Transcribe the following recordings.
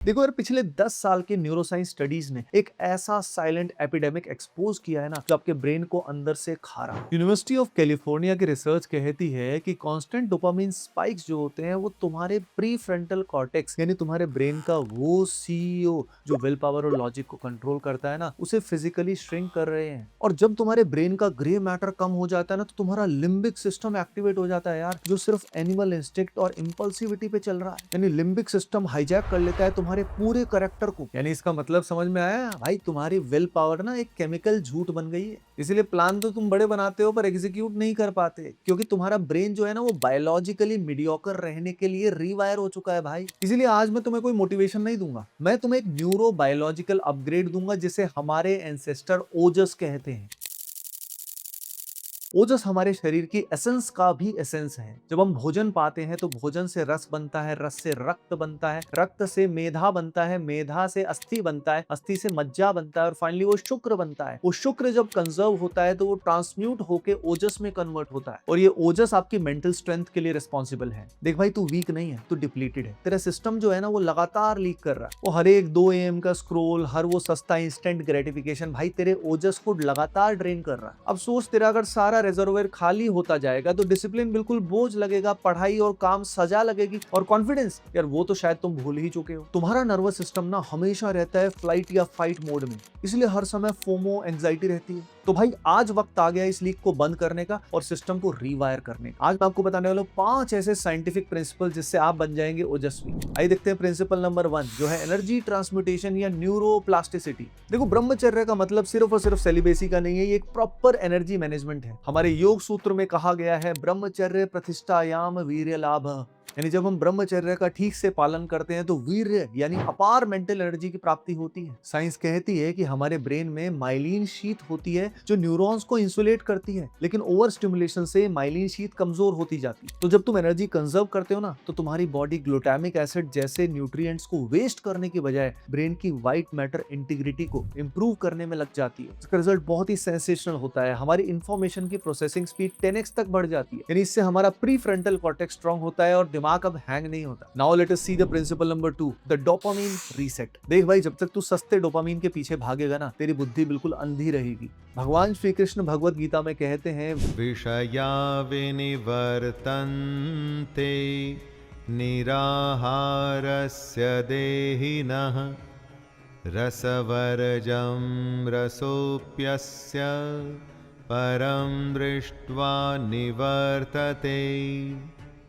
देखो यार, पिछले 10 साल के न्यूरोसाइंस स्टडीज ने एक ऐसा साइलेंट एपिडेमिक एक्सपोज किया है ना, जो आपके ब्रेन को अंदर से खा रहा है। यूनिवर्सिटी ऑफ कैलिफोर्निया की रिसर्च कहती है कि कांस्टेंट डोपामिन स्पाइक्स जो होते हैं वो तुम्हारे प्री फ्रंटल कॉर्टेक्स यानी तुम्हारे ब्रेन का वो सीईओ जो विल पावर और लॉजिक को कंट्रोल करता है ना, उसे फिजिकली श्रिंक कर रहे हैं। और जब तुम्हारे ब्रेन का ग्रे मैटर कम हो जाता है ना, तो तुम्हारा लिम्बिक सिस्टम एक्टिवेट हो जाता है यार, जो सिर्फ एनिमल इंस्टिंक्ट और इंपल्सिविटी पे चल रहा है। यानी लिम्बिक सिस्टम हाईजैक कर लेता है तुम्हारे पूरे करेक्टर को। यानी इसका मतलब समझ में आया भाई, तुम्हारी विल पावर ना एक केमिकल झूठ बन गई है। इसीलिए प्लान तो तुम बड़े बनाते हो पर एग्जीक्यूट नहीं कर पाते, क्योंकि तुम्हारा ब्रेन जो है ना वो बायोलॉजिकली मीडियोकर रहने के लिए रीवायर हो चुका है भाई। इसीलिए आज मैं तुम्हें कोई मोटिवेशन नहीं दूंगा, मैं तुम्हें एक न्यूरो बायोलॉजिकल अपग्रेड दूंगा, जिसे हमारे एंसेस्टर ओजस कहते हैं। ओजस हमारे शरीर की एसेंस का भी एसेंस है। जब हम भोजन पाते हैं तो भोजन से रस बनता है, रस से रक्त बनता है, रक्त से मेधा बनता है, मेधा से अस्थि बनता है, अस्थि से मज्जा बनता है और फाइनली वो शुक्र बनता है। वो शुक्र जब कंजर्व होता है तो वो ट्रांसम्यूट होके ओजस में कन्वर्ट होता है और ये ओजस आपकी मेंटल स्ट्रेंथ के लिए रिस्पॉन्सिबल है। देख भाई, तू वीक नहीं है, तू डिप्लीटेड है। तेरा सिस्टम जो है ना वो लगातार लीक कर रहा है। वो हर एक 2 AM का स्क्रोल, हर वो सस्ता इंस्टेंट ग्रेटिफिकेशन भाई तेरे ओजस को लगातार ड्रेन कर रहा है। अब सोच, तेरा अगर सारा रिजर्वोयर खाली होता जाएगा तो डिसिप्लिन बिल्कुल बोझ लगेगा, पढ़ाई और काम सजा लगेगी, और कॉन्फिडेंस यार वो तो शायद तुम भूल ही चुके हो। तुम्हारा नर्वस सिस्टम ना हमेशा रहता है फ्लाइट या फाइट मोड में, इसलिए हर समय फोमो एंजाइटी रहती है। तो भाई आज वक्त आ गया इस लीक को बंद करने का और सिस्टम को रीवायर करने का। आज मैं आपको बताने वाला हूं 5 ऐसे साइंटिफिक प्रिंसिपल जिससे आप बन जाएंगे ओजस्वी। आइए देखते हैं प्रिंसिपल नंबर 1, जो है एनर्जी ट्रांसम्यूटेशन या न्यूरोप्लास्टिसिटी। देखो, ब्रह्मचर्य का मतलब सिर्फ और सिर्फ सेलिबेसी का नहीं है, ये एक प्रॉपर एनर्जी मैनेजमेंट है। हमारे योग सूत्र में कहा गया है ब्रह्मचर्य प्रतिष्ठायाम वीर्य लाभ। यानी जब हम ब्रह्मचर्य का ठीक से पालन करते हैं तो वीर्य यानी अपार मेंटल एनर्जी की प्राप्ति होती है। साइंस कहती है कि हमारे ब्रेन में माइलिन शीथ होती है जो न्यूरॉन्स को इंसुलेट करती है, लेकिन ओवर स्टिमुलेशन से माइलिन शीथ कमजोर होती जाती है। तो जब तुम एनर्जी कंजर्व करते हो ना, तो तुम्हारी बॉडी ग्लूटामिक एसिड जैसे न्यूट्रिएंट्स को वेस्ट करने की बजाय ब्रेन की व्हाइट मैटर इंटीग्रिटी को इंप्रूव करने में लग जाती है। इसका रिजल्ट बहुत ही सेंसेशनल होता है। हमारी इंफॉर्मेशन की प्रोसेसिंग स्पीड 10x तक बढ़ जाती है। यानी इससे हमारा प्री फ्रंटल कॉर्टेक्स स्ट्रांग होता है और दिमाग अब हैंग नहीं होता। Now let us see the principle number 2, the dopamine reset. देख भाई, जब तक तू सस्ते डोपामिन के पीछे भागेगा ना, तेरी बुद्धि बिल्कुल अंधी रहेगी। भगवान श्री कृष्ण भगवत गीता में कहते हैं, विषया विनिवर्तन्ते निराहारस्य देहिनः रसवर्जं रसोऽप्यस्य परं दृष्ट्वा निवर्तते।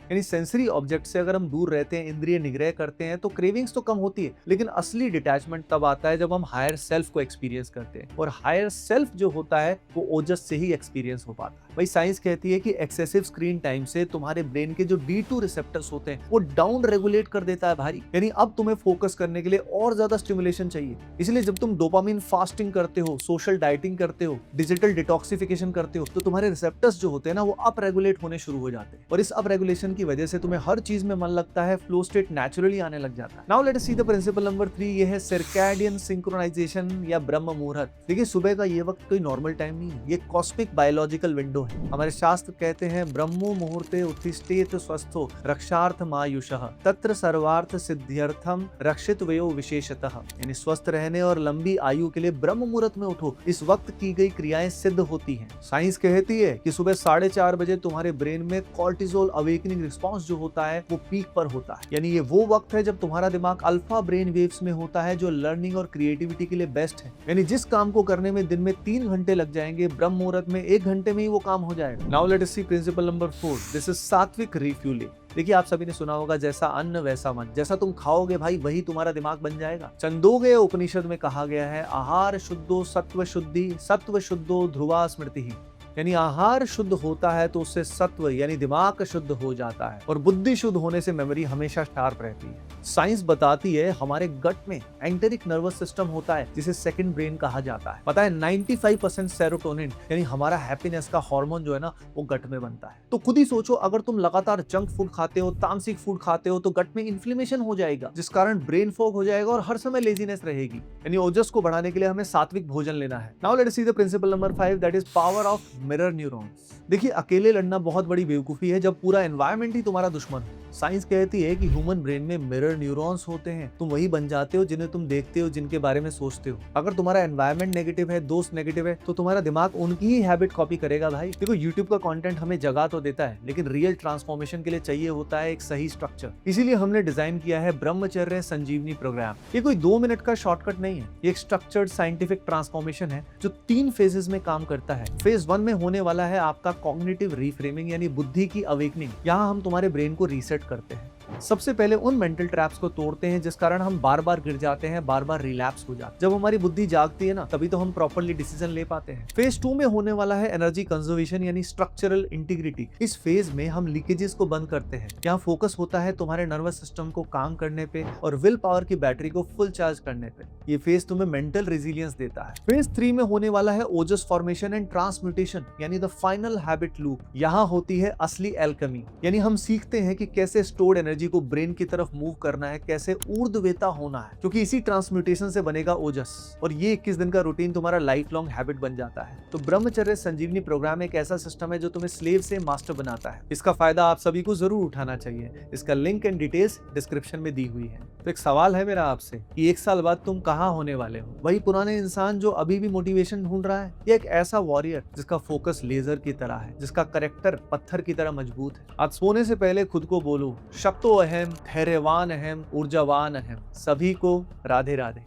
यानी सेंसरी ऑब्जेक्ट से अगर हम दूर रहते हैं, इंद्रिय निग्रह करते हैं, तो क्रेविंग्स तो कम होती है, लेकिन असली डिटैचमेंट तब आता है जब हम हायर सेल्फ को एक्सपीरियंस करते हैं। और हायर सेल्फ जो होता है वो ओजस से ही एक्सपीरियंस हो पाता है। भाई साइंस कहती है कि एक्सेसिव स्क्रीन टाइम से तुम्हारे ब्रेन के जो D2 रिसेप्टर्स होते हैं वो डाउन रेगुलेट कर देता है भाई। यानी अब तुम्हें फोकस करने के लिए और ज्यादा स्टिमुलेशन चाहिए। इसलिए जब तुम डोपामिन फास्टिंग करते हो, सोशल डाइटिंग करते हो, डिजिटल डिटॉक्सिफिकेशन करते हो, तो तुम्हारे रिसेप्टर्स जो होते हैं ना वो अप रेगुलेट होने शुरू हो जाते हैं, और इस अप रेगुलेशन की वजह से तुम्हें हर चीज में मन लगता है, फ्लो स्टेट नेचुरली आने लग जाता है। Now let us see the principle number 3, ये है सर्कैडियन सिंक्रोनाइजेशन या ब्रह्म मुहूर्त। देखिए, सुबह का ये वक्त कोई नॉर्मल टाइम नहीं है, ये कॉस्मिक बायोलॉजिकल विंडो है। हमारे शास्त्र कहते हैं ब्रह्मो मुहूर्ते उत्तिष्ठेत स्वस्थो रक्षार्थ मायुषः तत्र सर्वार्थ सिद्ध्यर्थम रक्षित वयो विशेषतः। यानी स्वस्थ रहने और लंबी आयु के लिए ब्रह्म मुहूर्त में उठो, इस वक्त की गई क्रियाएं सिद्ध होती हैं। साइंस कहती है कि सुबह 4:30 बजे तुम्हारे ब्रेन में कॉर्टिसोल अवेकनिंग रिस्पॉन्स जो होता है वो पीक पर होता है। यानी ये वो वक्त है जब तुम्हारा दिमाग अल्फा ब्रेन वेव्स में होता है, जो लर्निंग और क्रिएटिविटी के लिए बेस्ट है। यानी जिस काम को करने में दिन में 3 घंटे लग जाएंगे, ब्रह्म मुहूर्त में 1 घंटे में ही वो काम हो जाएगा। Now let us see principle number 4, this is सात्विक रिफ्यूलिंग। देखिए, आप सभी ने सुना होगा, जैसा अन्न वैसा मन। जैसा तुम खाओगे भाई वही तुम्हारा दिमाग बन जाएगा। छंदोग्य उपनिषद में कहा गया है, आहार शुद्धो सत्व शुद्धि, सत्व शुद्धो ध्रुवा स्मृति। यानी आहार शुद्ध होता है तो उससे सत्व यानी दिमाग शुद्ध हो जाता है, और बुद्धि शुद्ध होने से मेमोरी हमेशा शार्प रहती है। साइंस बताती है हमारे गट में एंटेरिक नर्वस सिस्टम होता है, जिसे सेकंड ब्रेन कहा जाता है। पता है 95% सेरोटोनिन यानी हमारा हैप्पीनेस का हार्मोन जो है ना वो गट में बनता है। तो खुद ही सोचो, अगर तुम लगातार जंक फूड खाते हो, तामसिक फूड खाते हो, तो गट में इन्फ्लेमेशन हो जाएगा, जिस कारण ब्रेन फॉग हो जाएगा और हर समय लेजीनेस रहेगी। यानी ओजस को बढ़ाने के लिए हमें सात्विक भोजन लेना है। Now let us see the principle number 5, that is power of mirror neurons. देखिए, अकेले लड़ना बहुत बड़ी बेवकूफी है जब पूरा एनवायरनमेंट ही तुम्हारा दुश्मन हो। साइंस कहती है कि ह्यूमन ब्रेन में मिरर न्यूरॉन्स होते हैं। तुम वही बन जाते हो जिन्हें तुम देखते हो, जिनके बारे में सोचते हो। अगर तुम्हारा एनवायरनमेंट नेगेटिव है, दोस्त नेगेटिव है, तो तुम्हारा दिमाग उनकी ही हैबिट कॉपी करेगा भाई। देखो, यूट्यूब का कंटेंट हमें जगा तो देता है, लेकिन रियल ट्रांसफॉर्मेशन के लिए चाहिए होता है एक सही स्ट्रक्चर। इसीलिए हमने डिजाइन किया है ब्रह्मचर्य संजीवनी प्रोग्राम। ये कोई 2 मिनट का शॉर्टकट नहीं है, ये एक स्ट्रक्चर्ड साइंटिफिक ट्रांसफॉर्मेशन है जो 3 फेजेस में काम करता है। फेज 1 में होने वाला है आपका कॉग्निटिव रीफ्रेमिंग, यानी बुद्धि की अवेकनिंग। यहाँ हम तुम्हारे ब्रेन को रीसेट करते हैं। सबसे पहले उन मेंटल ट्रैप्स को तोड़ते हैं जिस कारण हम बार बार गिर जाते हैं, बार बार रिलैप्स हो जाते हैं। जब हमारी बुद्धि जागती है ना, तभी तो हम प्रॉपर्ली डिसीजन ले पाते हैं। फेज 2 में होने वाला है एनर्जी कंजर्वेशन, यानी स्ट्रक्चरल इंटीग्रिटी। इस फेज में हम लीकेजेस को बंद करते हैं। यहाँ फोकस होता है तुम्हारे नर्वस सिस्टम को काम करने पे और विल पावर की बैटरी को फुल चार्ज करने पे। ये फेज तुम्हें मेंटल रेजिलियंस देता है। फेज 3 में होने वाला है ओजस फॉर्मेशन एंड ट्रांसम्यूटेशन, यानी द फाइनल हैबिट लूप। यहाँ होती है असली एल्केमी, यानी हम सीखते हैं कि कैसे स्टोर्ड एनर्जी को ब्रेन की तरफ मूव करना है, कैसे ऊर्ध्ववेता होना है, क्योंकि इसी ट्रांसम्यूटेशन से बनेगा ओजस। और ये 21 दिन का रूटीन तुम्हारा लाइफ लॉन्ग हैबिट बन जाता है। तो ब्रह्मचर्य संजीवनी प्रोग्राम एक ऐसा सिस्टम है जो तुम्हें स्लेव से मास्टर बनाता है। इसका फायदा आप सभी को जरूर उठाना चाहिए। इसका लिंक एंड डिटेल्स डिस्क्रिप्शन में दी हुई है। तो एक सवाल है मेरा आपसे कि 1 साल बाद तुम कहाँ होने वाले हो? वही पुराने इंसान जो अभी भी मोटिवेशन ढूंढ रहा है, या एक ऐसा वॉरियर जिसका फोकस लेजर की तरह है, जिसका करेक्टर पत्थर की तरह मजबूत है? आज सोने से पहले खुद को बोलो, शक्तो अहम, धैर्यवान अहम, ऊर्जावान अहम। सभी को राधे राधे।